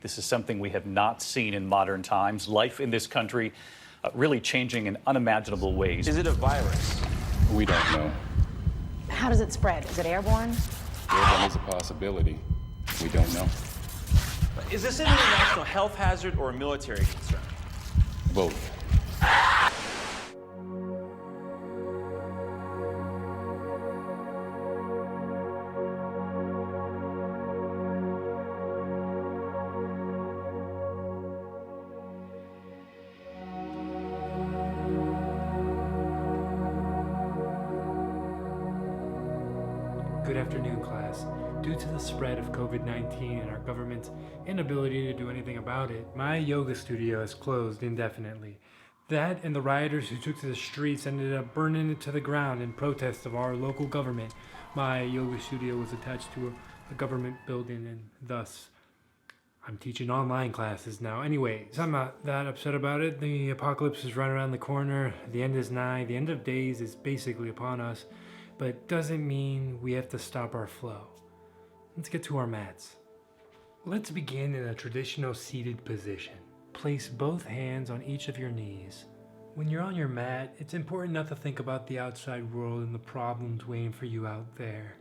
This is something we have not seen in modern times. Life in this country really changing in unimaginable ways. Is it a virus? We don't know. How does it spread? Is it airborne? Airborne is a possibility. We don't know. Is this an international health hazard or a military concern? Both. Good afternoon, class. Due to the spread of COVID-19 and our government's inability to do anything about it, my yoga studio is closed indefinitely. That and the rioters who took to the streets ended up burning it to the ground in protest of our local government. My yoga studio was attached to a government building, and thus I'm teaching online classes now. Anyways, I'm not that upset about it. The apocalypse is right around the corner. The end is nigh. The end of days is basically upon us. But doesn't mean we have to stop our flow. Let's get to our mats. Let's begin in a traditional seated position. Place both hands on each of your knees. When you're on your mat, it's important not to think about the outside world and the problems waiting for you out there.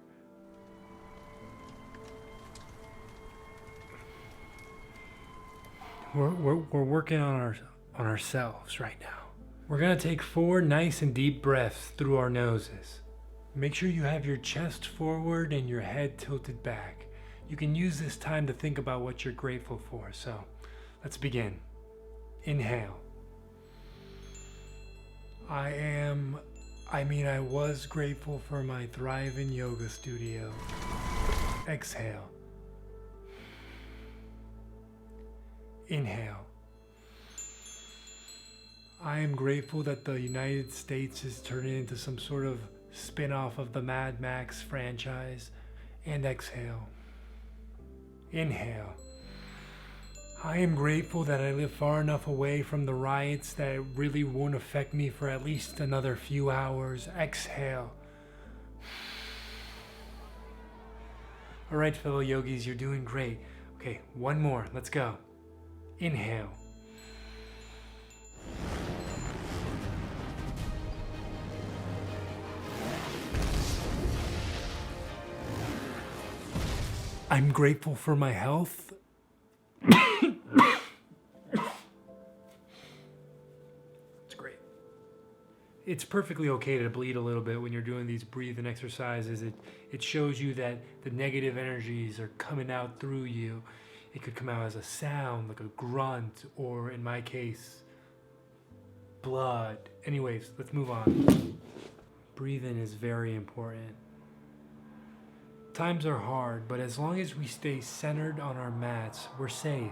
We're working on ourselves right now. We're gonna take 4 nice and deep breaths through our noses. Make sure you have your chest forward and your head tilted back. You can use this time to think about what you're grateful for. So let's begin. Inhale. I was grateful for my thriving yoga studio. Exhale. Inhale. I am grateful that the United States is turning into some sort of spin-off of the Mad Max franchise. And exhale. Inhale. I am grateful that I live far enough away from the riots that it really won't affect me for at least another few hours. Exhale. Alright, fellow yogis, you're doing great. Okay, one more. Let's go. Inhale. I'm grateful for my health. It's great. It's perfectly okay to bleed a little bit when you're doing these breathing exercises. It shows you that the negative energies are coming out through you. It could come out as a sound, like a grunt, or in my case, blood. Anyways, let's move on. Breathing is very important. Times are hard, but as long as we stay centered on our mats, we're safe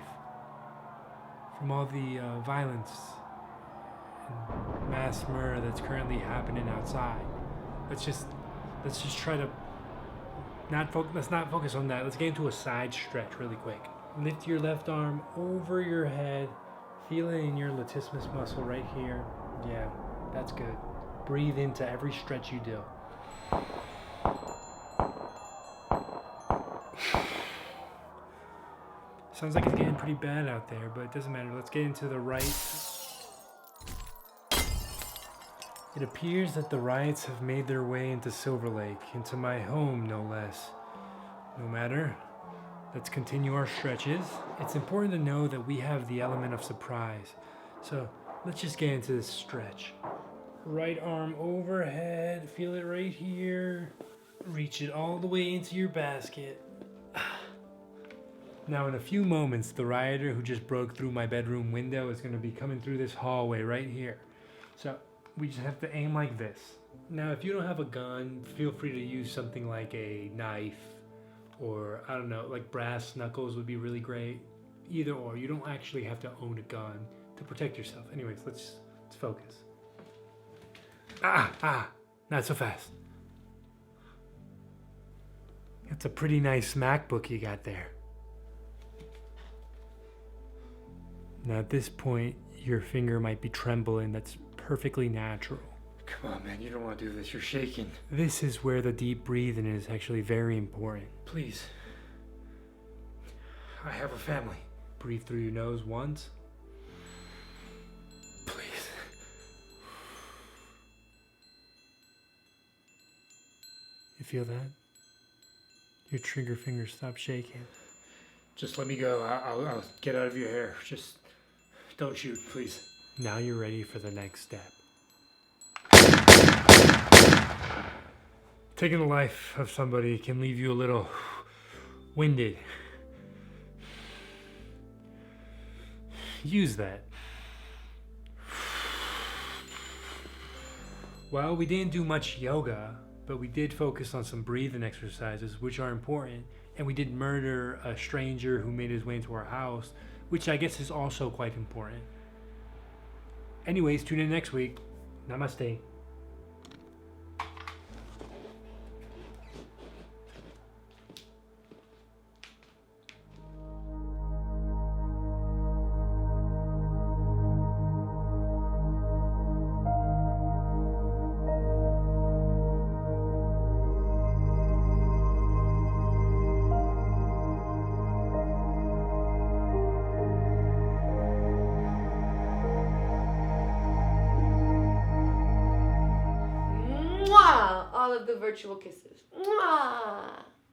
from all the violence and mass murder that's currently happening outside. Let's just try to let's not focus on that. Let's get into a side stretch really quick. Lift your left arm over your head. Feel it in your latissimus muscle right here. Yeah, that's good. Breathe into every stretch you do. Sounds like it's getting pretty bad out there, but it doesn't matter. Let's get into the right. It appears that the riots have made their way into Silver Lake, into my home, no less. No matter. Let's continue our stretches. It's important to know that we have the element of surprise. So let's just get into this stretch. Right arm overhead. Feel it right here. Reach it all the way into your basket. Now in a few moments, the rioter who just broke through my bedroom window is going to be coming through this hallway right here. So we just have to aim like this. Now if you don't have a gun, feel free to use something like a knife or I don't know, like brass knuckles would be really great. Either or, you don't actually have to own a gun to protect yourself. Anyways, let's focus. Not so fast. That's a pretty nice MacBook you got there. Now at this point, your finger might be trembling. That's perfectly natural. Come on, man, you don't want to do this. You're shaking. This is where the deep breathing is actually very important. Please. I have a family. Breathe through your nose once. Please. You feel that? Your trigger finger stopped shaking. Just let me go. I'll get out of your hair. Just don't shoot, please. Now you're ready for the next step. Taking the life of somebody can leave you a little winded. Use that. Well, we didn't do much yoga, but we did focus on some breathing exercises, which are important. And we did murder a stranger who made his way into our house, which I guess is also quite important. Anyways, tune in next week. Namaste. Mwah! All of the virtual kisses. Mwah!